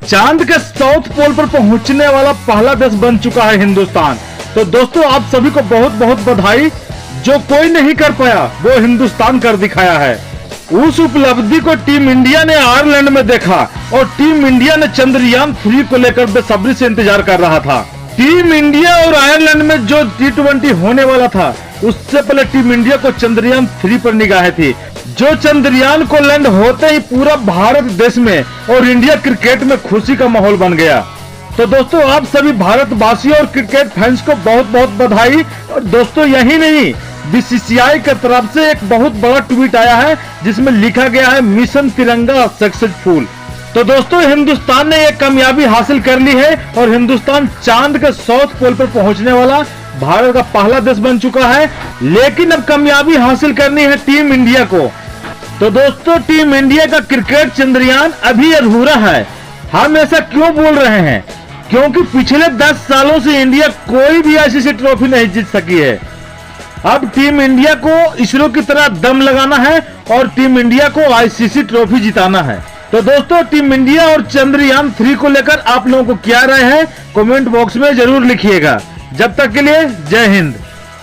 चांद के south pole पर पहुंचने वाला पहला देश बन चुका है हिंदुस्तान। तो दोस्तों आप सभी को बहुत बहुत बधाई। जो कोई नहीं कर पाया वो हिंदुस्तान कर दिखाया है। उस उपलब्धि को टीम इंडिया ने आयरलैंड में देखा और टीम इंडिया ने चंद्रयान 3 को लेकर बेसब्री से इंतजार कर रहा था। टीम इंडिया और आयरलैंड में जो T20 होने वाला था उससे पहले टीम इंडिया को चंद्रयान 3 पर निगाहें थी। जो चंद्रयान को लैंड होते ही पूरा भारत देश में और इंडिया क्रिकेट में खुशी का माहौल बन गया। तो दोस्तों आप सभी भारतवासियों और क्रिकेट फैंस को बहुत बहुत बधाई। और दोस्तों यही नहीं, बीसीसीआई की तरफ से एक बहुत बड़ा ट्वीट आया है जिसमें लिखा गया है मिशन तिरंगा सक्सेसफुल। तो दोस्तों हिंदुस्तान ने एक कामयाबी हासिल कर ली है और हिंदुस्तान चांद के साउथ पोल पर पहुंचने वाला भारत का पहला देश बन चुका है। लेकिन अब कामयाबी हासिल करनी है टीम इंडिया को। तो दोस्तों टीम इंडिया का क्रिकेट चंद्रयान अभी अधूरा है। हम ऐसा क्यों बोल रहे हैं? क्योंकि पिछले 10 सालों से इंडिया कोई भी आईसीसी ट्रॉफी नहीं जीत सकी है। अब टीम इंडिया को इसरो की तरह दम लगाना है और टीम इंडिया को आईसीसी ट्रॉफी जिताना है। तो दोस्तों टीम इंडिया और चंद्रयान 3 को लेकर आप लोगों को क्या राय है कमेंट बॉक्स में जरूर लिखिएगा। जब तक के लिए जय हिंद।